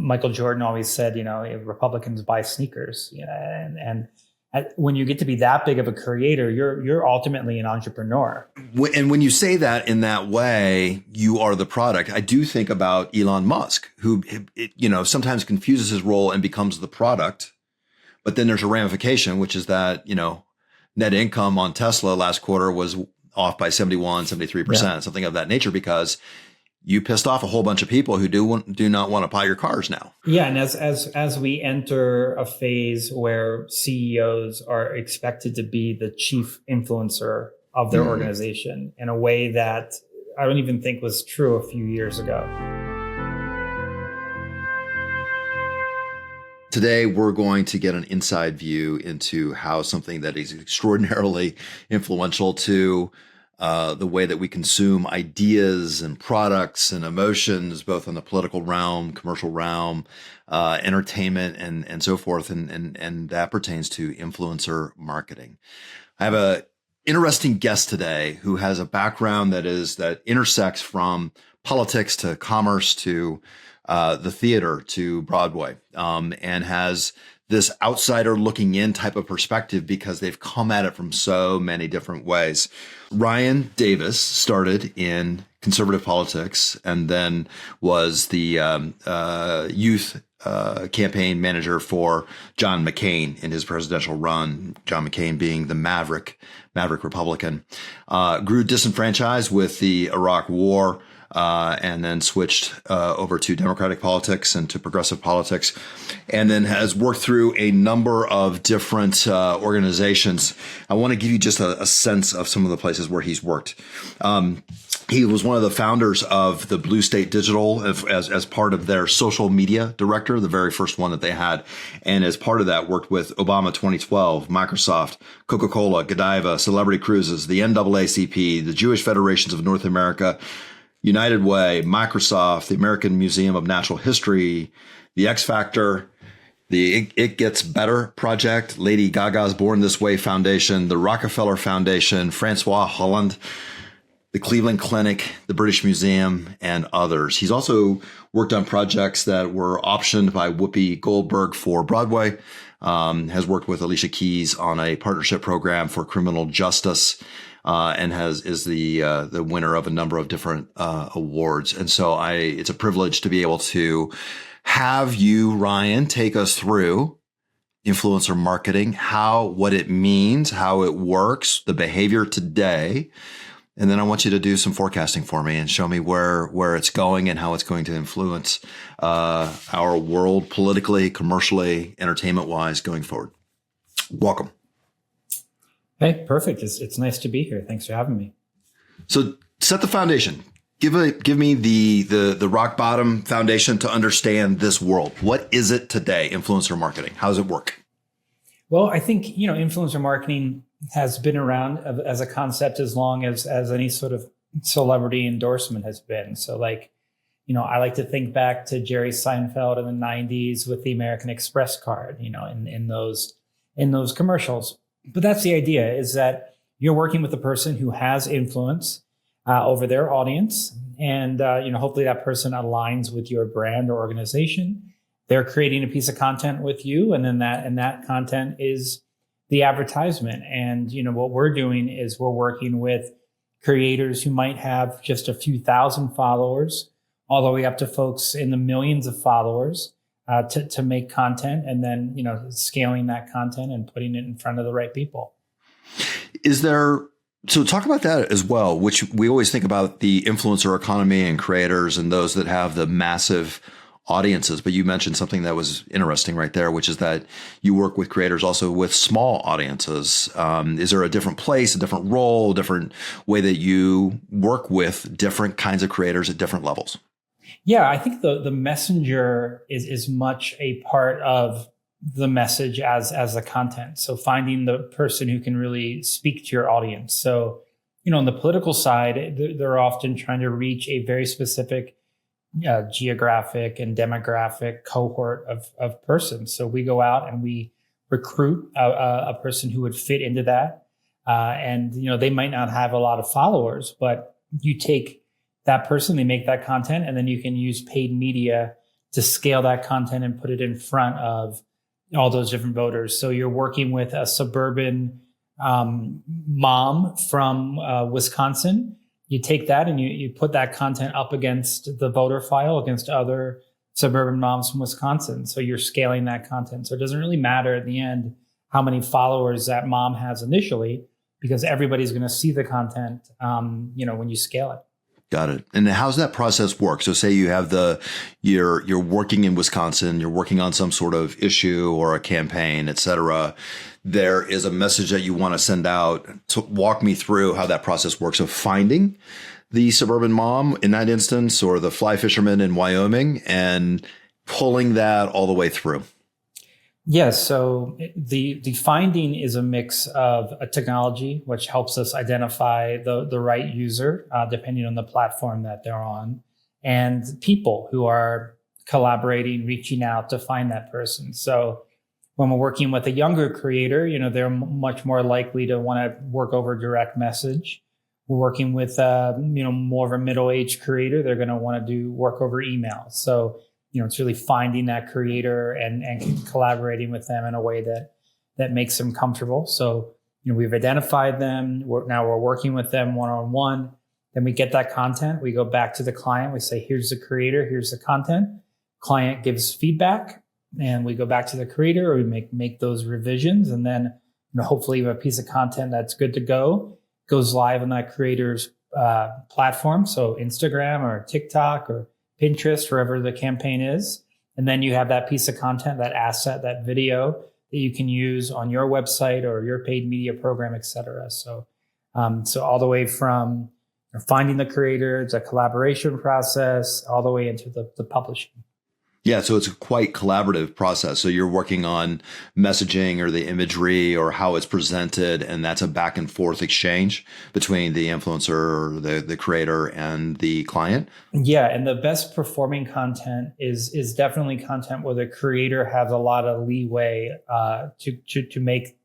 Michael Jordan always said, Republicans buy sneakers. And when you get to be that big of a creator, you're ultimately an entrepreneur. And when you say that in that way, you are the product. I do think about Elon Musk, who, sometimes confuses his role and becomes the product. But then there's a ramification, which is that, net income on Tesla last quarter was off by 71, 73%, something of that nature, because you pissed off a whole bunch of people who do not want to buy your cars now. Yeah, and as we enter a phase where CEOs are expected to be the chief influencer of their organization in a way that I don't even think was true a few years ago. Today, we're going to get an inside view into how something that is extraordinarily influential to the way that we consume ideas and products and emotions, both in the political realm, commercial realm, entertainment, and so forth. And that pertains to influencer marketing. I have a interesting guest today who has a background that intersects from politics to commerce to the theater to Broadway, and has this outsider looking in type of perspective because they've come at it from so many different ways. Ryan Davis started in conservative politics and then was the youth campaign manager for John McCain in his presidential run, John McCain being the maverick Republican, grew disenfranchised with the Iraq War, and then switched over to Democratic politics and to progressive politics, and then has worked through a number of different organizations. I want to give you just a sense of some of the places where he's worked. He was one of the founders of the Blue State Digital as part of their social media director, the very first one that they had. And as part of that, worked with Obama 2012, Microsoft, Coca-Cola, Godiva, Celebrity Cruises, the NAACP, the Jewish Federations of North America, United Way, Microsoft, the American Museum of Natural History, the X Factor, the It Gets Better Project, Lady Gaga's Born This Way Foundation, the Rockefeller Foundation, Francois Holland, the Cleveland Clinic, the British Museum, and others. He's also worked on projects that were optioned by Whoopi Goldberg for Broadway, has worked with Alicia Keys on a partnership program for criminal justice, and is the winner of a number of different awards. And so it's a privilege to be able to have you, Ryan, take us through influencer marketing, what it means, how it works, the behavior today. And then I want you to do some forecasting for me and show me where it's going and how it's going to influence our world politically, commercially, entertainment-wise going forward. Welcome. Hey, perfect. It's nice to be here. Thanks for having me. So set the foundation. Give me the rock bottom foundation to understand this world. What is it today, influencer marketing? How does it work? Well, I think, influencer marketing has been around as a concept as long as any sort of celebrity endorsement has been. So I like to think back to Jerry Seinfeld in the 90s with the American Express card, in those commercials. But that's the idea, is that you're working with a person who has influence over their audience. And, hopefully that person aligns with your brand or organization. They're creating a piece of content with you. And then that content is the advertisement. And, what we're doing is we're working with creators who might have just a few thousand followers, all the way up to folks in the millions of followers, to make content, and then, scaling that content and putting it in front of the right people. So talk about that as well, which we always think about the influencer economy and creators and those that have the massive audiences. But you mentioned something that was interesting right there, which is that you work with creators also with small audiences. Is there a different place, a different role, a different way that you work with different kinds of creators at different levels? Yeah, I think the messenger is much a part of the message as the content. So finding the person who can really speak to your audience. So, on the political side, they're often trying to reach a very specific geographic and demographic cohort of persons. So we go out and we recruit a person who would fit into that. And, they might not have a lot of followers, but you take that person, they make that content, and then you can use paid media to scale that content and put it in front of all those different voters. So you're working with a suburban mom from Wisconsin. You take that and you put that content up against the voter file, against other suburban moms from Wisconsin. So you're scaling that content. So it doesn't really matter at the end how many followers that mom has initially, because everybody's going to see the content, when you scale it. Got it. And how's that process work? So say you have you're working in Wisconsin, you're working on some sort of issue or a campaign, et cetera. There is a message that you want to send out. To walk me through how that process works of finding the suburban mom in that instance, or the fly fisherman in Wyoming, and pulling that all the way through. Yes. So the finding is a mix of a technology, which helps us identify the right user, depending on the platform that they're on, and people who are collaborating, reaching out to find that person. So when we're working with a younger creator, they're much more likely to want to work over direct message. We're working with, more of a middle-aged creator. They're going to want to work over email. So it's really finding that creator and collaborating with them in a way that makes them comfortable. So, we've identified them. Now we're working with them one-on-one. Then we get that content. We go back to the client. We say, here's the creator, here's the content. Client gives feedback, and we go back to the creator, or we make those revisions. And then, hopefully we have a piece of content that's good to go, goes live on that creator's platform. So Instagram or TikTok or Pinterest, wherever the campaign is. And then you have that piece of content, that asset, that video that you can use on your website or your paid media program, et cetera. So all the way from finding the creator, the collaboration process, all the way into the publishing. Yeah, so it's a quite collaborative process. So you're working on messaging or the imagery or how it's presented, and that's a back and forth exchange between the influencer or the creator and the client. Yeah, and the best performing content is definitely content where the creator has a lot of leeway to make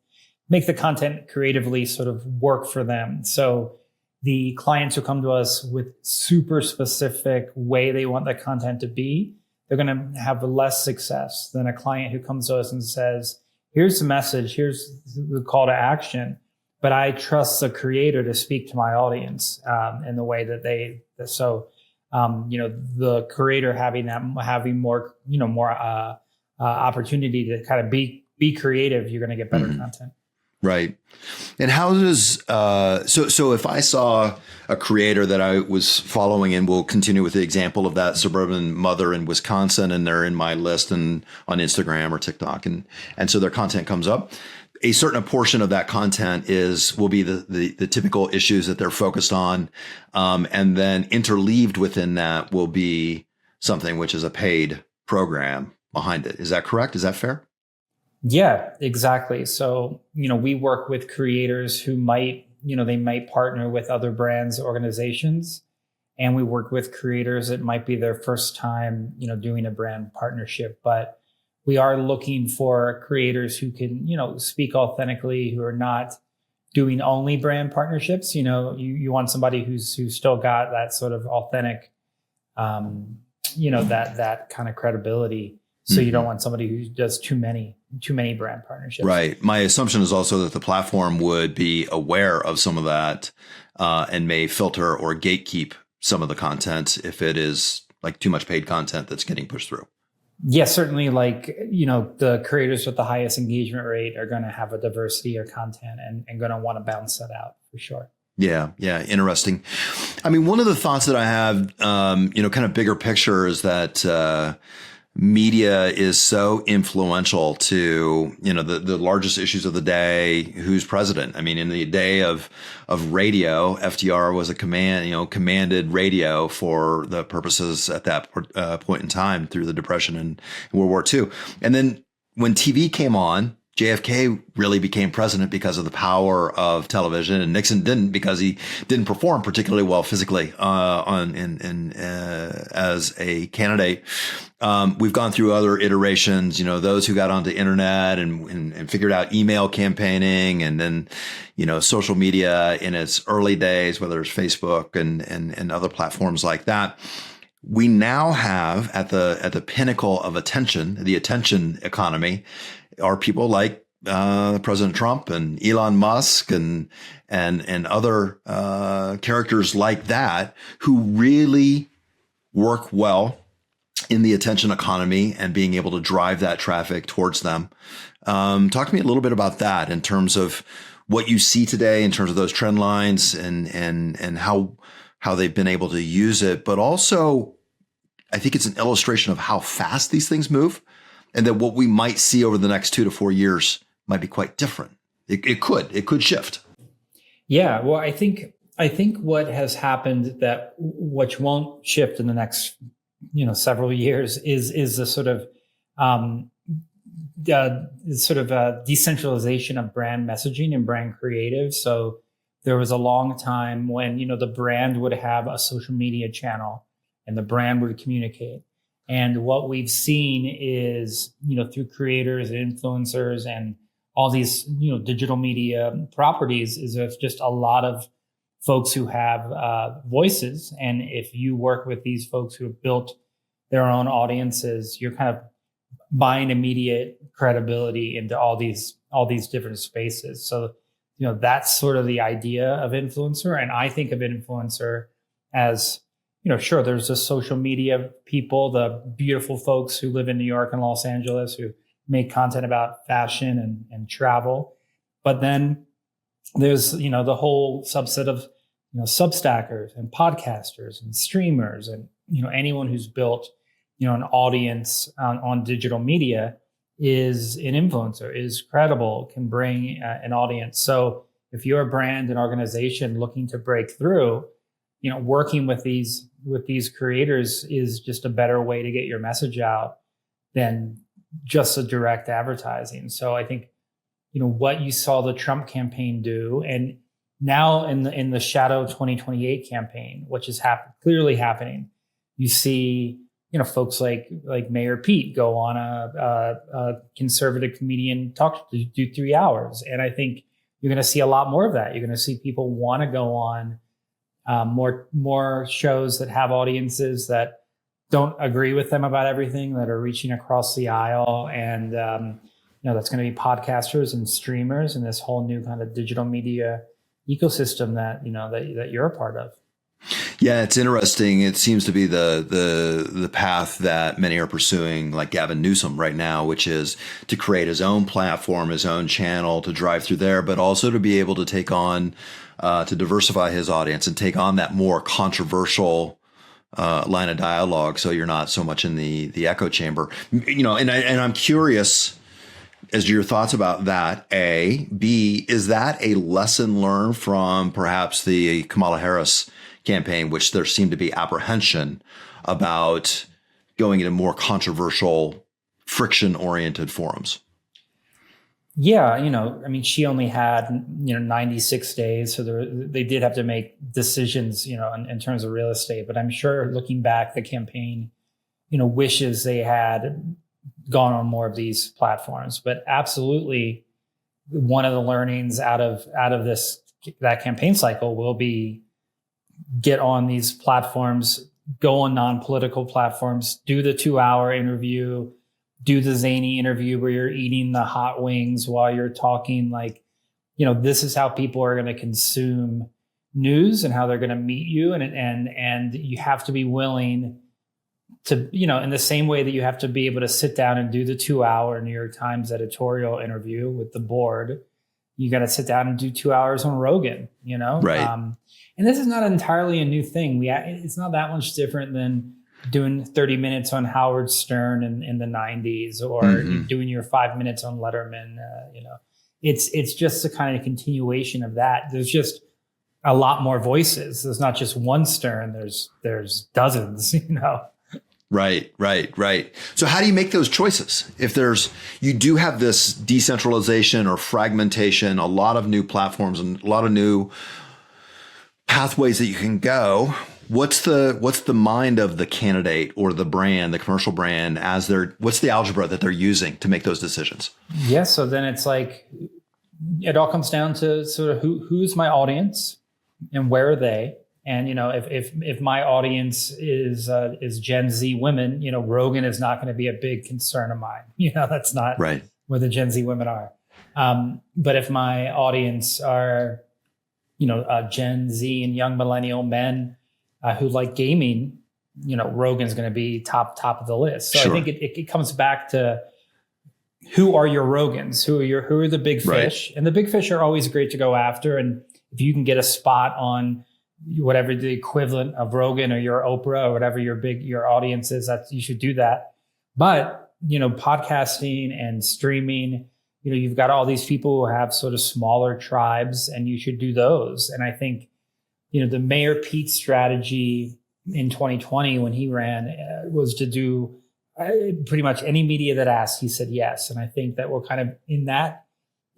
the content creatively sort of work for them. So the clients who come to us with super specific way they want the content to be, they're going to have less success than a client who comes to us and says, here's the message, here's the call to action, but I trust the creator to speak to my audience in the way that the creator having more opportunity to kind of be creative, you're going to get better content. Right. And how does, so if I saw a creator that I was following, and we'll continue with the example of that suburban mother in Wisconsin, and they're in my list and on Instagram or TikTok, and so their content comes up, a certain portion of that content will be the typical issues that they're focused on. And then interleaved within that will be something which is a paid program behind it. Is that correct? Is that fair? Yeah, exactly. So, we work with creators who might partner with other brands, organizations, and we work with creators that might be their first time, doing a brand partnership. But we are looking for creators who can, speak authentically, who are not doing only brand partnerships. You want somebody who's still got that sort of authentic, that kind of credibility. So you don't want somebody who does too many brand partnerships. Right. My assumption is also that the platform would be aware of some of that and may filter or gatekeep some of the content if it is like too much paid content that's getting pushed through. Yeah, certainly. The creators with the highest engagement rate are going to have a diversity of content and going to want to balance that out for sure. Yeah. Interesting. I mean, one of the thoughts that I have, kind of bigger picture is that media is so influential to, the largest issues of the day. Who's president? I mean, in the day of radio, FDR was a commanded radio for the purposes at that point in time through the Depression and World War II. And then when TV came on, JFK really became president because of the power of television, and Nixon didn't, because he didn't perform particularly well physically as a candidate. We've gone through other iterations, those who got onto internet and figured out email campaigning, and then, social media in its early days, whether it's Facebook and other platforms like that. we now have at the pinnacle of attention, the attention economy, are people like President Trump and Elon Musk and other characters like that who really work well in the attention economy and being able to drive that traffic towards them. Talk to me a little bit about that in terms of what you see today, in terms of those trend lines and how they've been able to use it, but also I think it's an illustration of how fast these things move, and that what we might see over the next 2 to 4 years might be quite different. It could shift. Yeah, well, I think what has happened that which won't shift in the next several years is the sort of decentralization of brand messaging and brand creative. So there was a long time when the brand would have a social media channel and the brand would communicate. And what we've seen is through creators and influencers and all these digital media properties is there's just a lot of folks who have voices. And if you work with these folks who have built their own audiences, you're kind of buying immediate credibility into all these different spaces. So, that's sort of the idea of influencer. And I think of influencer as, sure, there's the social media people, the beautiful folks who live in New York and Los Angeles who make content about fashion and travel. But then there's, the whole subset of, substackers and podcasters and streamers and, anyone who's built, an audience on digital media is an influencer, is credible, can bring an audience. So if you're a brand and organization looking to break through, working with these creators is just a better way to get your message out than just a direct advertising. So I think, what you saw the Trump campaign do, and now in the Shadow 2028 campaign, which is clearly happening, you see, folks like Mayor Pete go on a conservative comedian talk to do 3 hours. And I think you're going to see a lot more of that. You're going to see people want to go on more shows that have audiences that don't agree with them about everything, that are reaching across the aisle. And, that's going to be podcasters and streamers and this whole new kind of digital media ecosystem that, that you're a part of. Yeah, it's interesting. It seems to be the path that many are pursuing, like Gavin Newsome right now, which is to create his own platform, his own channel to drive through there, but also to be able to take on, to diversify his audience and take on that more controversial line of dialogue. So you're not so much in the echo chamber, and I'm curious as to your thoughts about that. A, B, is that a lesson learned from perhaps the Kamala Harris campaign, which there seemed to be apprehension about going into more controversial, friction-oriented forums? Yeah, she only had 96 days, so they did have to make decisions, in terms of real estate. But I'm sure, looking back, the campaign, wishes they had gone on more of these platforms. But absolutely, one of the learnings out of that campaign cycle will be get on these platforms, go on non-political platforms, do the 2-hour interview, do the zany interview where you're eating the hot wings while you're talking. Like, this is how people are going to consume news and how they're going to meet you. And you have to be willing to, in the same way that you have to be able to sit down and do the 2-hour New York Times editorial interview with the board, you got to sit down and do 2 hours on Rogan, Right. And this is not entirely a new thing. It's not that much different than doing 30 minutes on Howard Stern in the 90s, or doing your 5 minutes on Letterman. It's just a kind of continuation of that. There's just a lot more voices. There's not just one Stern. There's dozens. Right. So how do you make those choices? If you do have this decentralization or fragmentation, a lot of new platforms and a lot of new pathways that you can go, what's the mind of the candidate or the brand, the commercial brand, what's the algebra that they're using to make those decisions? Yeah. So then it's like, it all comes down to sort of who's my audience and where are they? And if my audience is Gen Z women, Rogan is not going to be a big concern of mine. That's not right. where the Gen Z women are. But if my audience are Gen Z and young millennial men who like gaming, Rogan's going to be top of the list. So Sure. I think it comes back to who are your Rogans, who are the big fish, Right. and the big fish are always great to go after. And if you can get a spot on whatever the equivalent of Rogan or your Oprah or whatever your audience is, that you should do that. But podcasting and streaming, you've got all these people who have sort of smaller tribes, and you should do those. And I think the Mayor Pete strategy in 2020 when he ran was to do pretty much any media that asked, he said yes. And I think that we're kind of in that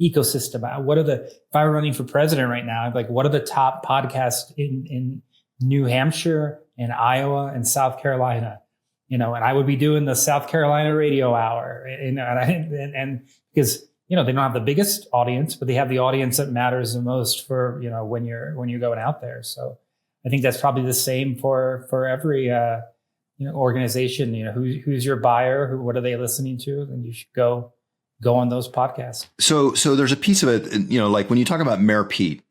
ecosystem. If I were running for president right now, I'd like, what are the top podcasts in New Hampshire and Iowa and South Carolina? And I would be doing the South Carolina radio hour, and because they don't have the biggest audience, but they have the audience that matters the most for when you're going out there. So I think that's probably the same for every organization. Who's your buyer? What are they listening to? And you should go on those podcasts. So there's a piece of it, like when you talk about Mayor Pete,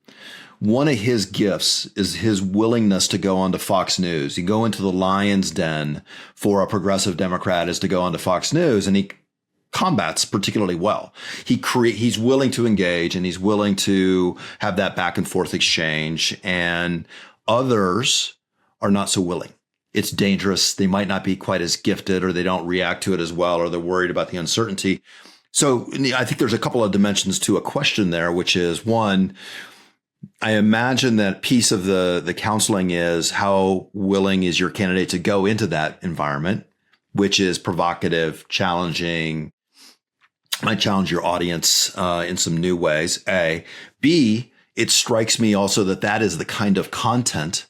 one of his gifts is his willingness to go onto Fox News. You go into the lion's den for a progressive Democrat is to go onto Fox News, and he combats particularly well. He's willing to engage, and he's willing to have that back and forth exchange, and others are not so willing. It's dangerous. They might not be quite as gifted, or they don't react to it as well, or they're worried about the uncertainty. So I think there's a couple of dimensions to a question there, which is one, I imagine that piece of the counseling is how willing is your candidate to go into that environment, which is provocative, challenging, might challenge your audience in some new ways. A. B, it strikes me also that is the kind of content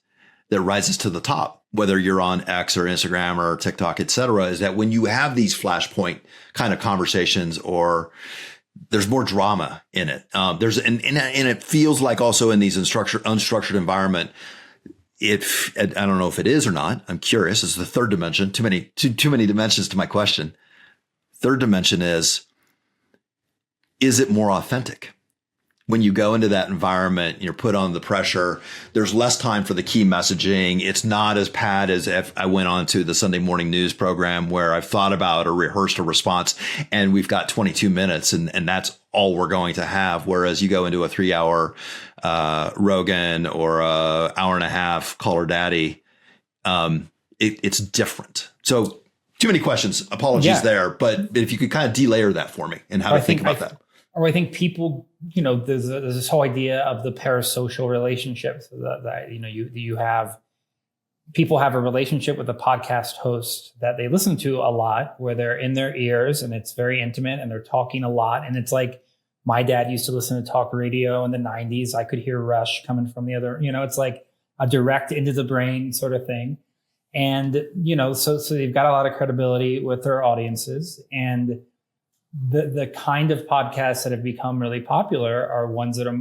that rises to the top, whether you're on X or Instagram or TikTok, et cetera, is that when you have these flashpoint kind of conversations, or there's more drama in it. And it feels like also in these unstructured environment, I don't know if it is or not. I'm curious. It's the third dimension. Too many dimensions to my question. Third dimension is it more authentic? When you go into that environment, you're put on the pressure. There's less time for the key messaging. It's not as pat as if I went on to the Sunday morning news program where I've thought about or rehearsed a response and we've got 22 minutes and that's all we're going to have. Whereas you go into a 3-hour Rogan or a hour and a half Call Her Daddy, it's different. So too many questions. Apologies there. But if you could kind of delayer that for me and how to think about that. Or I think people, there's this whole idea of the parasocial relationships that you have. People have a relationship with a podcast host that they listen to a lot, where they're in their ears and it's very intimate and they're talking a lot. And it's like my dad used to listen to talk radio in the 90s. I could hear Rush coming from the other, it's like a direct into the brain sort of thing. And, so they've got a lot of credibility with their audiences. And the kind of podcasts that have become really popular are ones that are,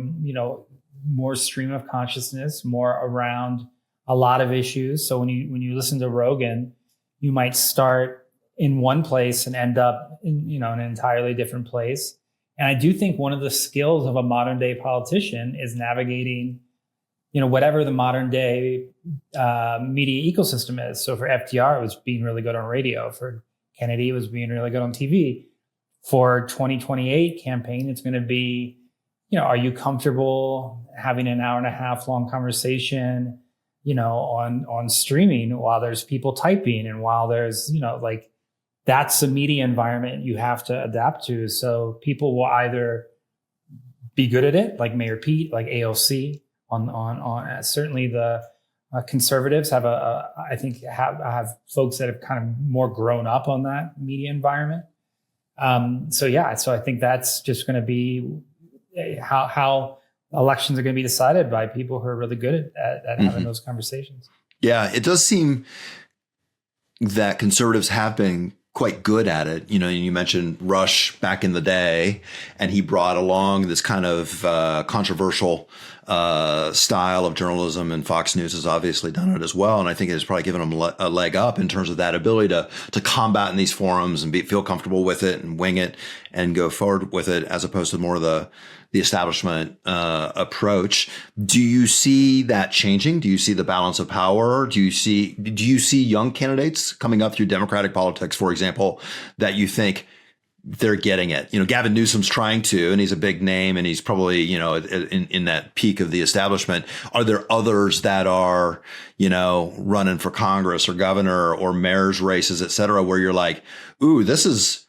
more stream of consciousness, more around a lot of issues. So when you listen to Rogan, you might start in one place and end up in an entirely different place. And I do think one of the skills of a modern day politician is navigating, whatever the modern day media ecosystem is. So for FDR, it was being really good on radio. For Kennedy, it was being really good on TV. For 2028 campaign, it's going to be, are you comfortable having an hour and a half long conversation, on streaming while there's people typing and while there's, that's a media environment you have to adapt to. So people will either be good at it, like Mayor Pete, like AOC on certainly the conservatives have I think have folks that have kind of more grown up on that media environment. So I think that's just going to be how elections are going to be decided by people who are really good at having those conversations. Yeah, it does seem that conservatives have been quite good at it. You mentioned Rush back in the day, and he brought along this kind of controversial style of journalism, and Fox News has obviously done it as well. And I think it has probably given them a leg up in terms of that ability to combat in these forums and feel comfortable with it and wing it and go forward with it, as opposed to more of the establishment approach. Do you see that changing? Do you see the balance of power? Do you see young candidates coming up through Democratic politics, for example, that you think they're getting it? Gavin Newsom's trying to, and he's a big name, and he's probably, in that peak of the establishment. Are there others that are, running for Congress or governor or mayor's races, et cetera, where you're like, ooh, this is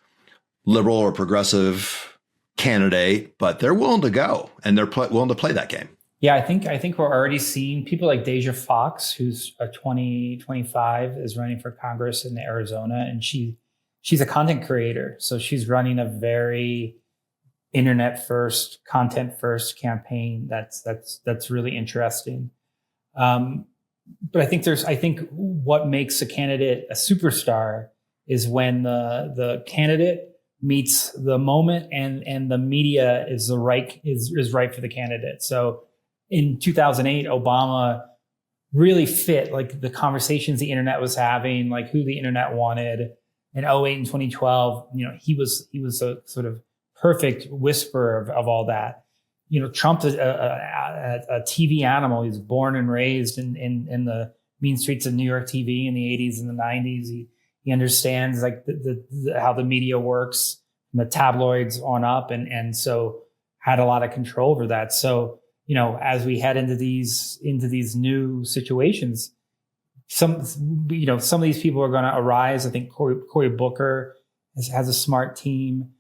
liberal or progressive candidate, but they're willing to go and they're willing to play that game? Yeah, I think we're already seeing people like Deja Fox, who's a 25, is running for Congress in Arizona, and she's a content creator. So she's running a very internet first, content first campaign. That's really interesting. But I think what makes a candidate a superstar is when the candidate meets the moment and the media is right for the candidate. So in 2008, Obama really fit like the conversations the internet was having, like who the internet wanted. In 08 and 2012, he was a sort of perfect whisperer of all that. Trump's a TV animal. He was born and raised in the mean streets of New York TV in the 80s and the 90s. He understands like how the media works from the tabloids on up, and so had a lot of control over that. So as we head into these new situations, some of these people are going to arise. I think Cory Booker has a smart team,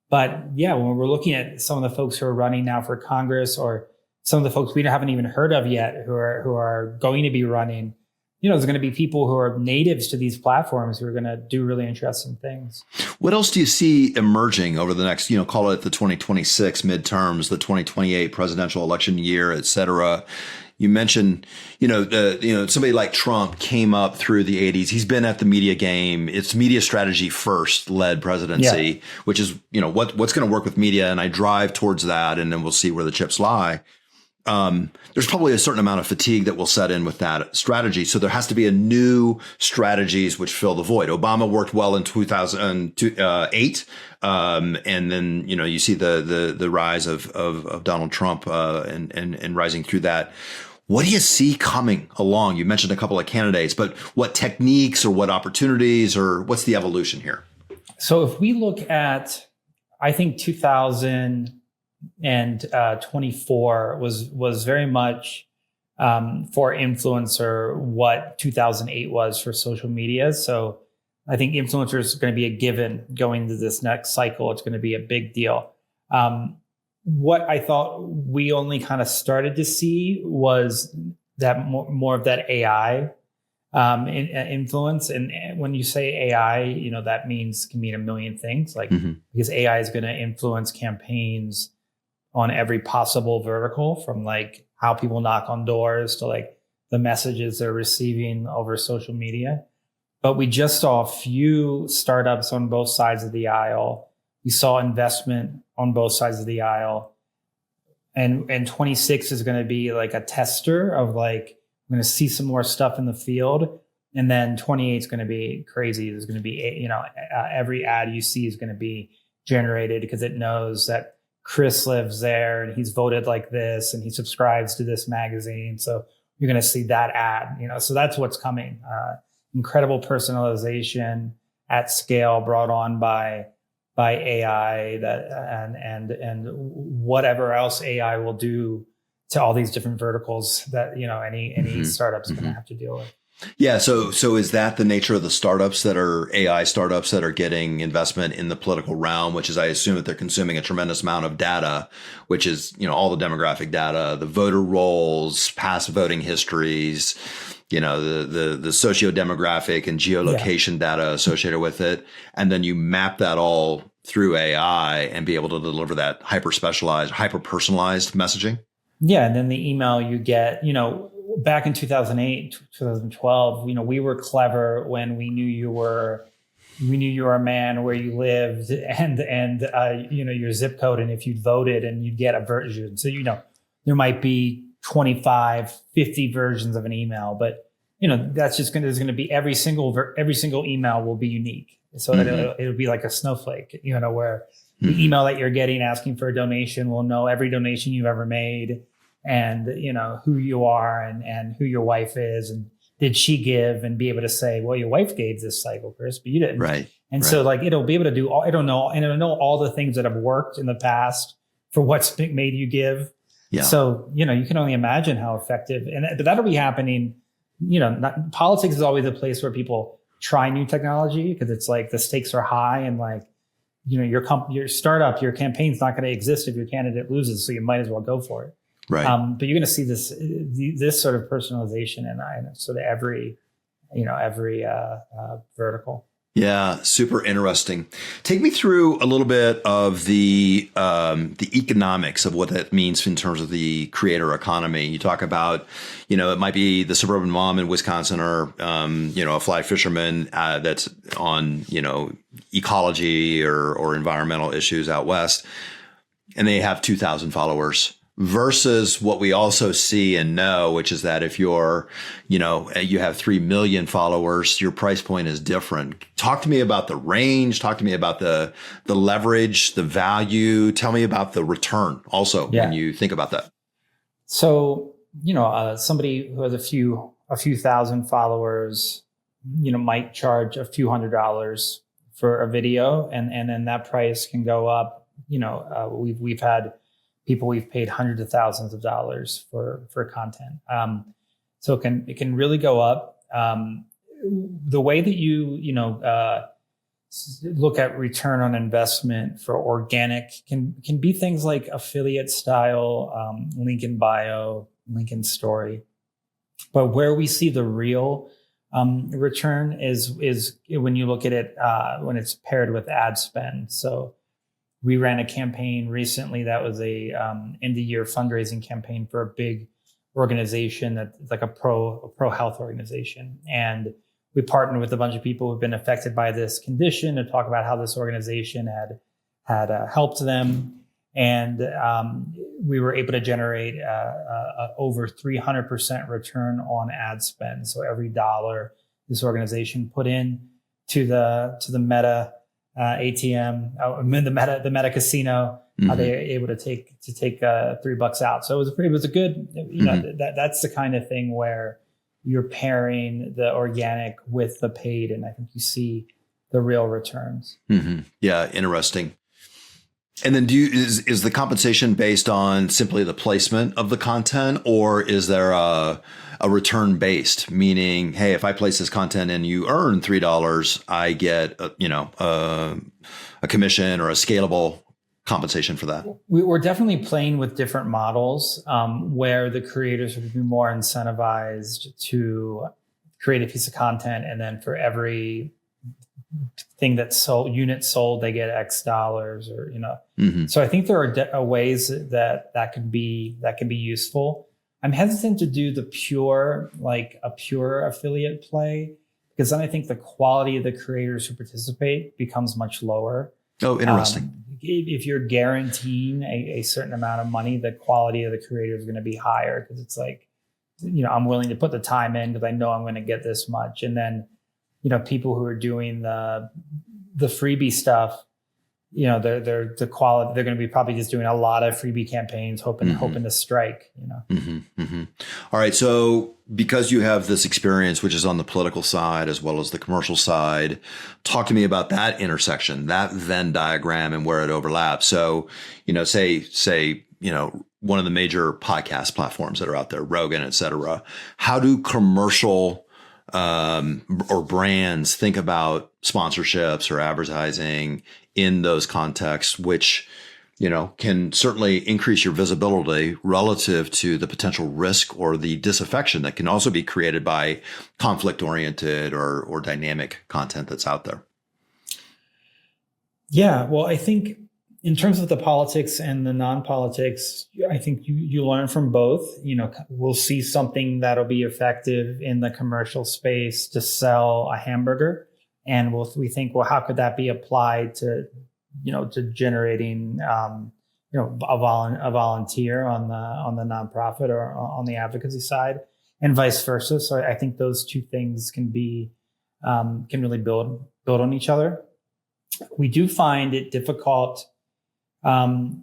but yeah, when we're looking at some of the folks who are running now for Congress, or some of the folks we haven't even heard of yet who are going to be running, there's going to be people who are natives to these platforms who are going to do really interesting things. What else do you see emerging over the next, call it the 2026 midterms, the 2028 presidential election year, et cetera? You mentioned, somebody like Trump came up through the 80s. He's been at the media game. It's media strategy first led presidency, which is, what's going to work with media. And I drive towards that, and then we'll see where the chips lie. There's probably a certain amount of fatigue that will set in with that strategy. So there has to be a new strategies which fill the void. Obama worked well in 2008. And then, you see the rise of Donald Trump, and rising through that. What do you see coming along? You mentioned a couple of candidates, but what techniques or what opportunities, or what's the evolution here? So if we look at, I think 2024 was very much for influencer what 2008 was for social media. So I think influencers are going to be a given going into this next cycle. It's going to be a big deal. What I thought we only kind of started to see was that more of that AI influence. And when you say AI, that can mean a million things, like because AI is going to influence campaigns on every possible vertical, from like how people knock on doors to like the messages they're receiving over social media. But we just saw a few startups on both sides of the aisle. We saw investment on both sides of the aisle. And 26 is going to be like a tester of like, I'm going to see some more stuff in the field. And then 28 is going to be crazy. There's going to be, every ad you see is going to be generated because it knows that Chris lives there and he's voted like this and he subscribes to this magazine. So you're going to see that ad, so that's what's coming. Incredible personalization at scale brought on by AI, and whatever else AI will do to all these different verticals that, any startup's going to have to deal with. Yeah. So is that the nature of the startups that are AI startups that are getting investment in the political realm, which is, I assume that they're consuming a tremendous amount of data, which is, all the demographic data, the voter rolls, past voting histories, the socio-demographic and geolocation data associated with it. And then you map that all through AI and be able to deliver that hyper-specialized, hyper-personalized messaging. Yeah. And then the email you get, back in 2008, 2012, we were clever when we knew you were a man, where you lived, and your zip code, and if you voted, and you'd get a version. So there might be 25, 50 versions of an email, but that's just there's going to be every single email will be unique. So it'll be like a snowflake, where the email that you're getting asking for a donation will know every donation you've ever made, and who you are and who your wife is, and did she give, and be able to say, well, your wife gave this cycle, Chris, but you didn't. Right. And so like it'll be able to do all, it'll know all the things that have worked in the past for what's made you give. Yeah. So, you can only imagine how effective, but that'll be happening. Politics is always a place where people try new technology because it's like the stakes are high, and like, your startup, your campaign's not going to exist if your candidate loses. So you might as well go for it. Right. But you're going to see this sort of personalization in sort of every vertical. Yeah, super interesting. Take me through a little bit of the economics of what that means in terms of the creator economy. You talk about, it might be the suburban mom in Wisconsin, or a fly fisherman that's on ecology or environmental issues out west, and they have 2,000 followers. Versus what we also see and know, which is that if you have 3 million followers, your price point is different. Talk to me about the range. Talk to me about the leverage, the value. Tell me about the return also when you think about that. So, somebody who has a few thousand followers, might charge a few $100s for a video, and then that price can go up. We've had people we've paid hundreds of thousands of dollars for content. So it can really go up. The way that you look at return on investment for organic can be things like affiliate style, link in bio, link in story. But where we see the real return is when you look at it when it's paired with ad spend. So we ran a campaign recently that was a end of year fundraising campaign for a big organization that's like a pro health organization. And we partnered with a bunch of people who've been affected by this condition to talk about how this organization had helped them. And we were able to generate over 300% return on ad spend. So every dollar this organization put in to the Meta ATM, the Meta Casino, they were able to take $3 out. So it was a good, that's the kind of thing where you're pairing the organic with the paid, and I think you see the real returns. Mm-hmm. Yeah, interesting. And then is the compensation based on simply the placement of the content, or is there a return based, meaning, hey, if I place this content and you earn $3, I get a commission or a scalable compensation for that? We're definitely playing with different models where the creators would be more incentivized to create a piece of content, and then for every thing that's sold, unit sold, they get X dollars, or So I think there are ways that could be useful. I'm hesitant to do a pure affiliate play, because then I think the quality of the creators who participate becomes much lower. Oh, interesting. If you're guaranteeing a certain amount of money, the quality of the creator is going to be higher, because it's like, I'm willing to put the time in because I know I'm going to get this much. And then, people who are doing the freebie stuff, the quality, they're going to be probably just doing a lot of freebie campaigns, hoping to strike. All right. So because you have this experience, which is on the political side as well as the commercial side, talk to me about that intersection, that Venn diagram, and where it overlaps. So, say one of the major podcast platforms that are out there, Rogan, et cetera. How do commercial or brands think about sponsorships or advertising in those contexts, which, can certainly increase your visibility relative to the potential risk or the disaffection that can also be created by conflict-oriented or dynamic content that's out there? Yeah, well, I think in terms of the politics and the non-politics, I think you learn from both. We'll see something that'll be effective in the commercial space to sell a hamburger, and we think, well, how could that be applied to generating a volunteer on the nonprofit or on the advocacy side, and vice versa. So I think those two things can really build on each other. We do find it difficult. The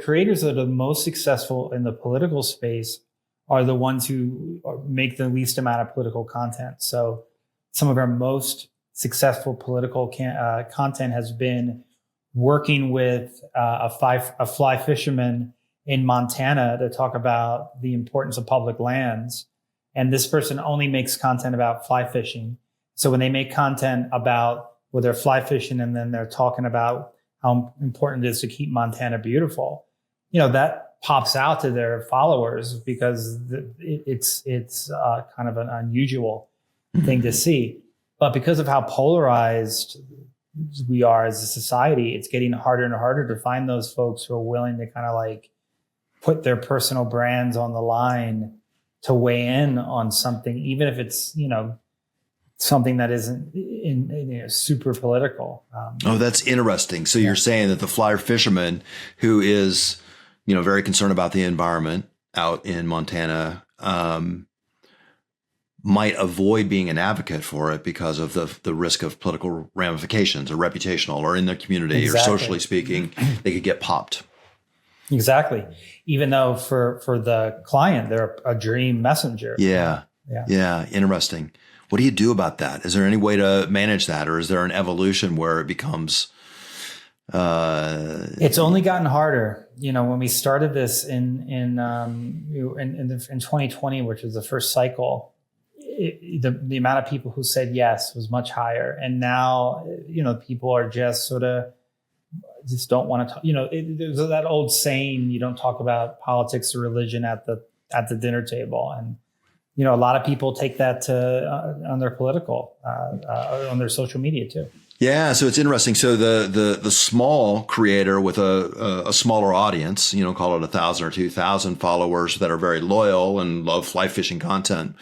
creators that are the most successful in the political space are the ones who make the least amount of political content. So some of our most successful political content has been working with a fly fisherman in Montana to talk about the importance of public lands. And this person only makes content about fly fishing. So when they make content about where they're fly fishing and then they're talking about how important it is to keep Montana beautiful, that pops out to their followers because it's kind of an unusual thing to see. But because of how polarized we are as a society, it's getting harder and harder to find those folks who are willing to kind of like put their personal brands on the line to weigh in on something, even if it's, something that isn't super political. That's interesting. So you're saying that the fly fisherman who is, very concerned about the environment out in Montana, might avoid being an advocate for it because of the risk of political ramifications or reputational or in their community or socially speaking, they could get popped. Exactly. Even though for the client, they're a dream messenger. Yeah. Interesting. What do you do about that? Is there any way to manage that? Or is there an evolution where it becomes... It's only gotten harder. When we started this in 2020, which was the first cycle, the amount of people who said yes was much higher. And now, people are just don't want to talk. There's that old saying, you don't talk about politics or religion at the dinner table. And, a lot of people take that on their political, on their social media too. Yeah. So it's interesting. So the small creator with a smaller audience, call it 1,000 or 2,000 followers that are very loyal and love fly fishing content,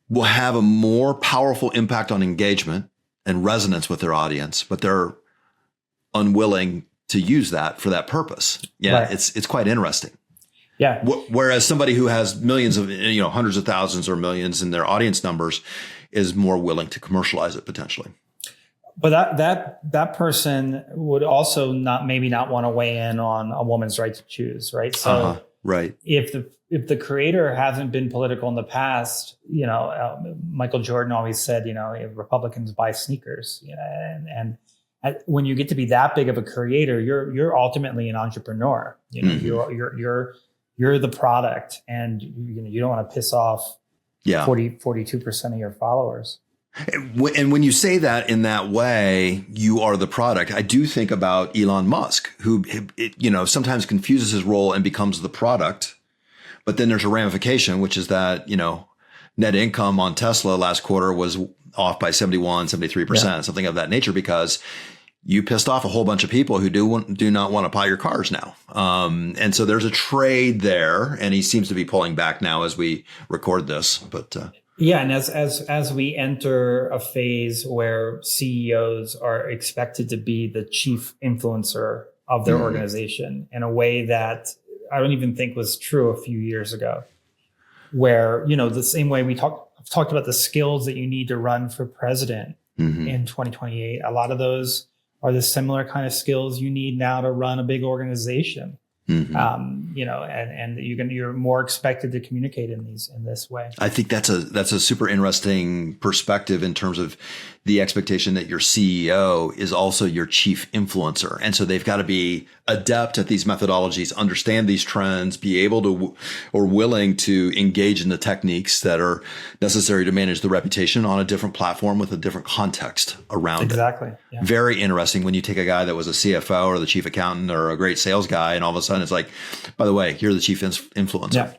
will have a more powerful impact on engagement and resonance with their audience, but they're unwilling to use that for that purpose. Yeah. Right. It's quite interesting. Yeah. Whereas somebody who has millions of, hundreds of thousands or millions in their audience numbers is more willing to commercialize it potentially. But that person would also maybe not want to weigh in on a woman's right to choose, right? So right. If the creator hasn't been political in the past, Michael Jordan always said, Republicans buy sneakers, and when you get to be that big of a creator, you're ultimately an entrepreneur. You're the product, and you don't want to piss off 42% of your followers. And when you say that in that way, you are the product. I do think about Elon Musk, who, sometimes confuses his role and becomes the product. But then there's a ramification, which is that, net income on Tesla last quarter was off by 73%, something of that nature, because you pissed off a whole bunch of people who do not want to buy your cars now. And so there's a trade there, and he seems to be pulling back now as we record this. But and as we enter a phase where CEOs are expected to be the chief influencer of their organization in a way that I don't even think was true a few years ago, where, the same way we talked about the skills that you need to run for president in 2028, a lot of those are the similar kind of skills you need now to run a big organization. And you're more expected to communicate in this way. I think that's a super interesting perspective in terms of the expectation that your CEO is also your chief influencer. And so they've got to be adept at these methodologies, understand these trends, be able to or willing to engage in the techniques that are necessary to manage the reputation on a different platform with a different context around it. Exactly. Yeah. Very interesting when you take a guy that was a CFO or the chief accountant or a great sales guy, and all of a sudden it's like, by the way, you're the chief influencer. Yeah.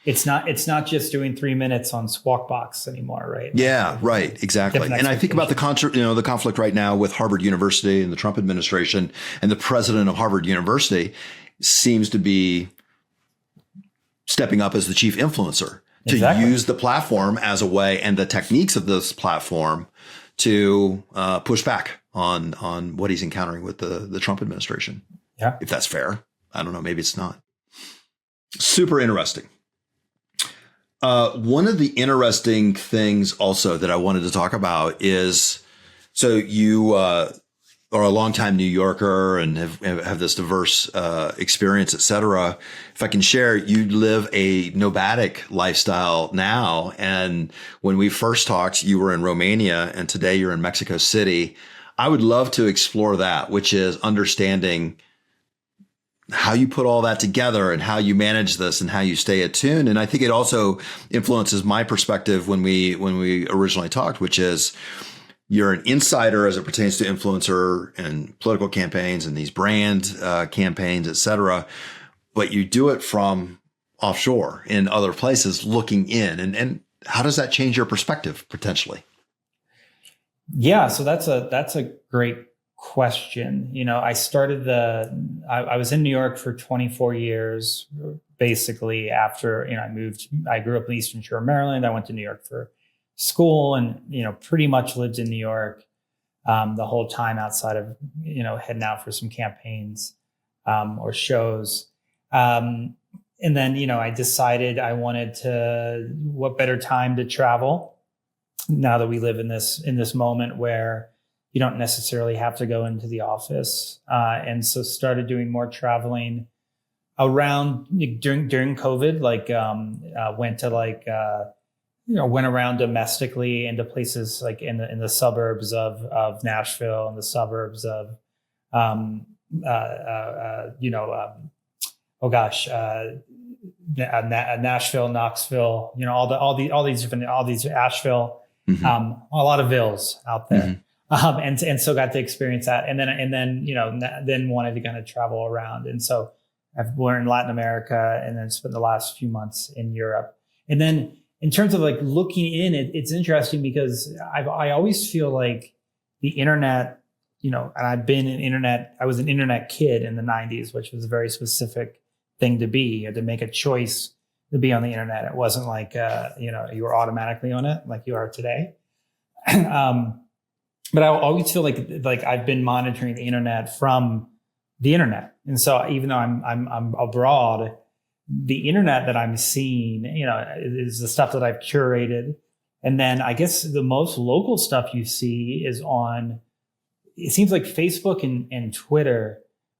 It's not just doing 3 minutes on Squawk Box anymore, right? Yeah, right. Exactly. And I think about the conflict right now with Harvard University and the Trump administration, and the president of Harvard University seems to be stepping up as the chief influencer to use the platform as a way and the techniques of this platform to push back on what he's encountering with the Trump administration. Yeah. If that's fair. I don't know. Maybe it's not. Super interesting. One of the interesting things also that I wanted to talk about is, so you are a longtime New Yorker and have this diverse experience, et cetera. If I can share, you live a nomadic lifestyle now. And when we first talked, you were in Romania, and today you're in Mexico City. I would love to explore that, which is understanding how you put all that together and how you manage this and how you stay attuned. And I think it also influences my perspective when we originally talked, which is you're an insider as it pertains to influencer and political campaigns and these brand campaigns, et cetera, but you do it from offshore in other places looking in. And how does that change your perspective potentially? Yeah, so that's a great question. I started I was in New York for 24 years, basically after, I grew up in the Eastern Shore of Maryland. I went to New York for school and, pretty much lived in New York the whole time outside of, heading out for some campaigns or shows. And then, I decided I wanted what better time to travel now that we live in this moment where you don't necessarily have to go into the office. And so started doing more traveling around during COVID, went around domestically into places like in the suburbs of Nashville and the suburbs of, Nashville, Knoxville, all these Asheville, Mm-hmm. A lot of vills out there. Mm-hmm. And so got to experience that. And then wanted to kind of travel around. And so I've learned Latin America and then spent the last few months in Europe. And then in terms of like looking in, it's interesting because I always feel like the internet, and I was an internet kid in the 90s, which was a very specific thing to be. You had to make a choice to be on the internet. It wasn't like, you were automatically on it like you are today. But I always feel like I've been monitoring the internet from the internet. And so even though I'm abroad, the internet that I'm seeing, is the stuff that I've curated. And then I guess the most local stuff you see is it seems like Facebook and Twitter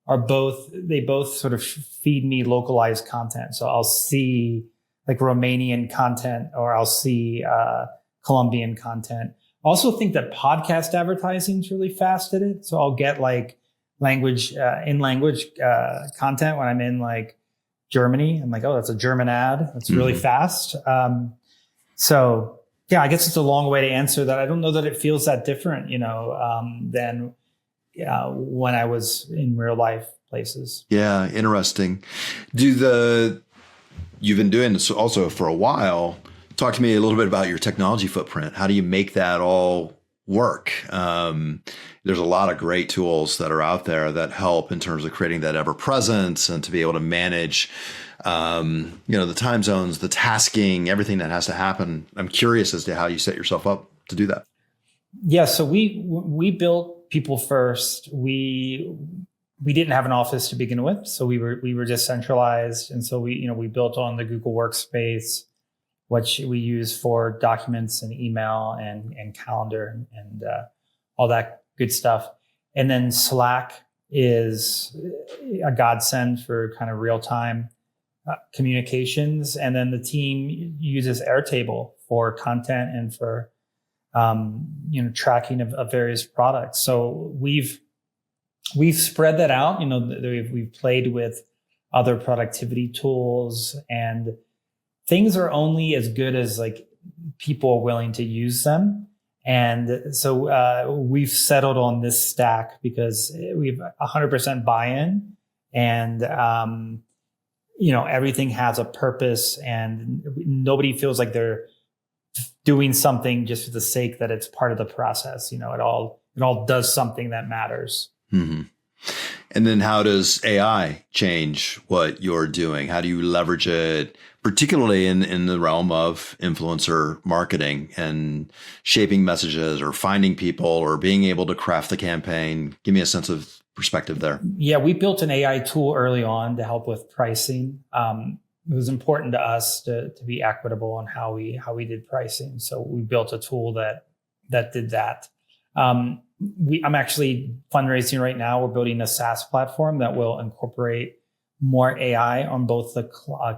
they both sort of feed me localized content. So I'll see like Romanian content or I'll see Colombian content. I also think that podcast advertising is really fast at it. So I'll get like language content when I'm in like Germany. I'm like, oh, that's a German ad. That's really fast. So yeah, I guess it's a long way to answer that. I don't know that it feels that different, than when I was in real life places. Yeah, interesting. You've been doing this also for a while. Talk to me a little bit about your technology footprint. How do you make that all work? There's a lot of great tools that are out there that help in terms of creating that ever presence and to be able to manage, the time zones, the tasking, everything that has to happen. I'm curious as to how you set yourself up to do that. Yeah. So we built people first. We didn't have an office to begin with. So we were decentralized. And so we built on the Google Workspace, which we use for documents and email and calendar and all that good stuff. And then Slack is a godsend for kind of real-time communications. And then the team uses Airtable for content and for tracking of various products. So we've spread that out. We've played with other productivity tools, and things are only as good as like people are willing to use them. And so we've settled on this stack because we've 100% buy-in, and everything has a purpose, and nobody feels like they're doing something just for the sake that it's part of the process. It all does something that matters. Mm-hmm. And then how does AI change what you're doing? How do you leverage it, particularly in the realm of influencer marketing and shaping messages or finding people or being able to craft the campaign? Give me a sense of perspective there. Yeah, we built an AI tool early on to help with pricing. It was important to us to be equitable on how we did pricing. So we built a tool that did that. I'm actually fundraising right now. We're building a SaaS platform that will incorporate more AI on both the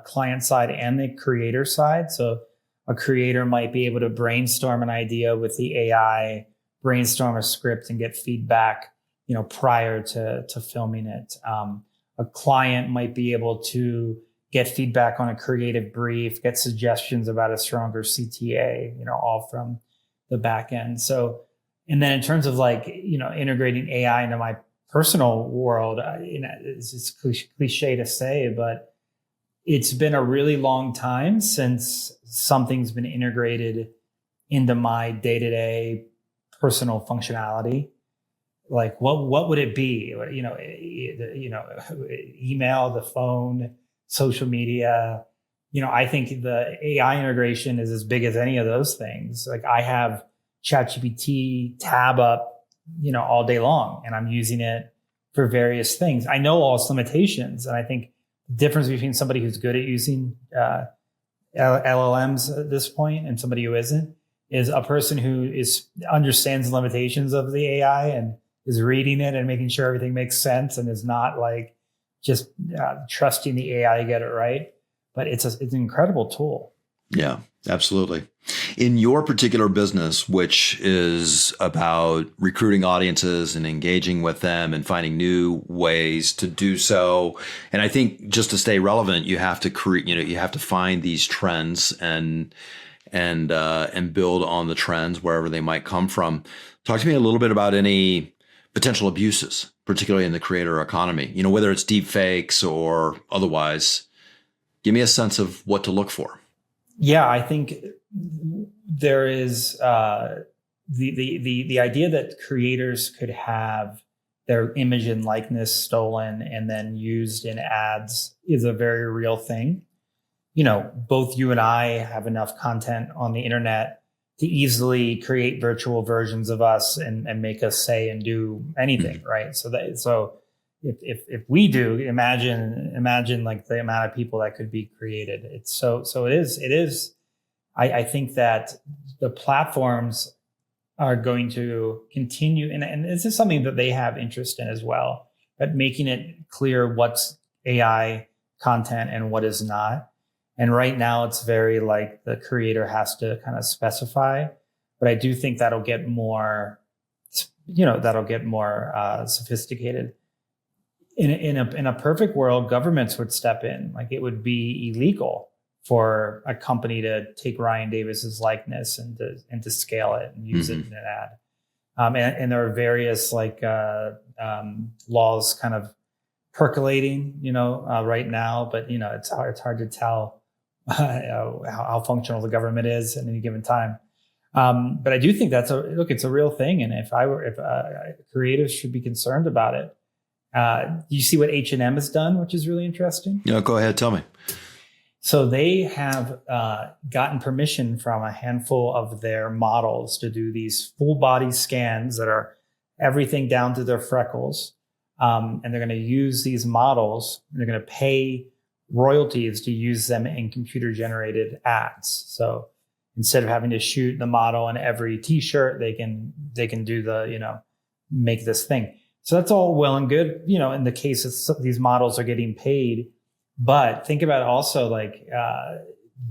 client side and the creator side. So a creator might be able to brainstorm an idea with the AI, brainstorm a script and get feedback, prior to filming it. A client might be able to get feedback on a creative brief, get suggestions about a stronger CTA, all from the back end. So, and then in terms of integrating AI into my personal world, it's cliche to say, but it's been a really long time since something's been integrated into my day-to-day personal functionality. Like what would it be? Email, the phone, social media. I think the AI integration is as big as any of those things. Like I have ChatGPT tab up, all day long, and I'm using it for various things. I know all its limitations, and I think the difference between somebody who's good at using LLMs at this point and somebody who isn't is a person who understands the limitations of the AI and is reading it and making sure everything makes sense and is not just trusting the AI to get it right. But it's an incredible tool. Yeah, absolutely. In your particular business, which is about recruiting audiences and engaging with them and finding new ways to do so. And I think just to stay relevant, you have to create, you have to find these trends and build on the trends wherever they might come from. Talk to me a little bit about any potential abuses, particularly in the creator economy, whether it's deep fakes or otherwise. Give me a sense of what to look for. Yeah, I think there is the idea that creators could have their image and likeness stolen and then used in ads is a very real thing. Both you and I have enough content on the internet to easily create virtual versions of us and make us say and do anything, right? So if we do, imagine like the amount of people that could be created. It is. I think that the platforms are going to continue, and this is something that they have interest in as well, but making it clear what's AI content and what is not. And right now it's very the creator has to kind of specify, but I do think that'll get more, sophisticated. In a perfect world, governments would step in. Like it would be illegal for a company to take Ryan Davis's likeness and to scale it and use it in an ad. And there are various laws kind of percolating, right now, but it's hard to tell how functional the government is at any given time. But I do think it's a real thing. And if creatives should be concerned about it. You see what H&M has done, which is really interesting? Yeah, go ahead. Tell me. So they have gotten permission from a handful of their models to do these full body scans that are everything down to their freckles. And they're going to use these models and they're going to pay royalties to use them in computer generated ads. So instead of having to shoot the model on every t-shirt, they can do make this thing. So that's all well and good, in the case of these models are getting paid. But think about also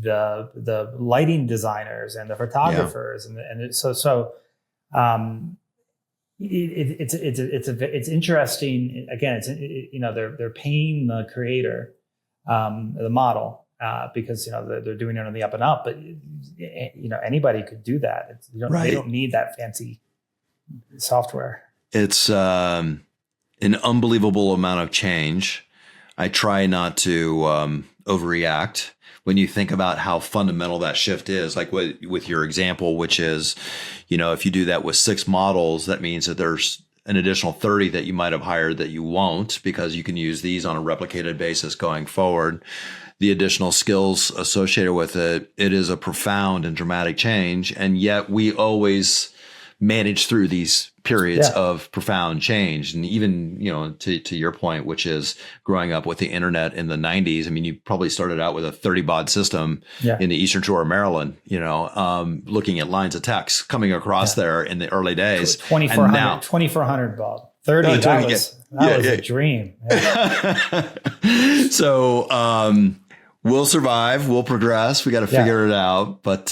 the lighting designers and the photographers, it's interesting. Again, they're paying the creator, the model, because they're doing it on the up and up. But anybody could do that. They don't need that fancy software. It's an unbelievable amount of change. I try not to overreact when you think about how fundamental that shift is, like with your example, which is, if you do that with 6 models, that means that there's an additional 30 that you might have hired that you won't, because you can use these on a replicated basis going forward. The additional skills associated with it, it is a profound and dramatic change. And yet we always manage through these periods of profound change. And even, to your point, which is growing up with the internet in the 90s, I mean, you probably started out with a 30 baud system in the Eastern Shore of Maryland, looking at lines of text coming across there in the early days. 2400 baud. 30, that was a dream. Yeah. So, we'll survive. We'll progress. We got to figure it out. But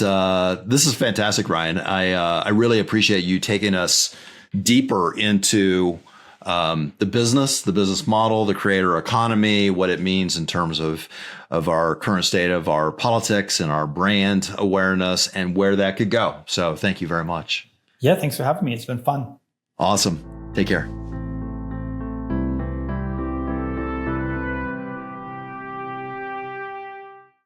this is fantastic, Ryan. I really appreciate you taking us deeper into the business model, the creator economy, what it means in terms of our current state of our politics and our brand awareness and where that could go. So thank you very much. Yeah, thanks for having me. It's been fun. Awesome. Take care.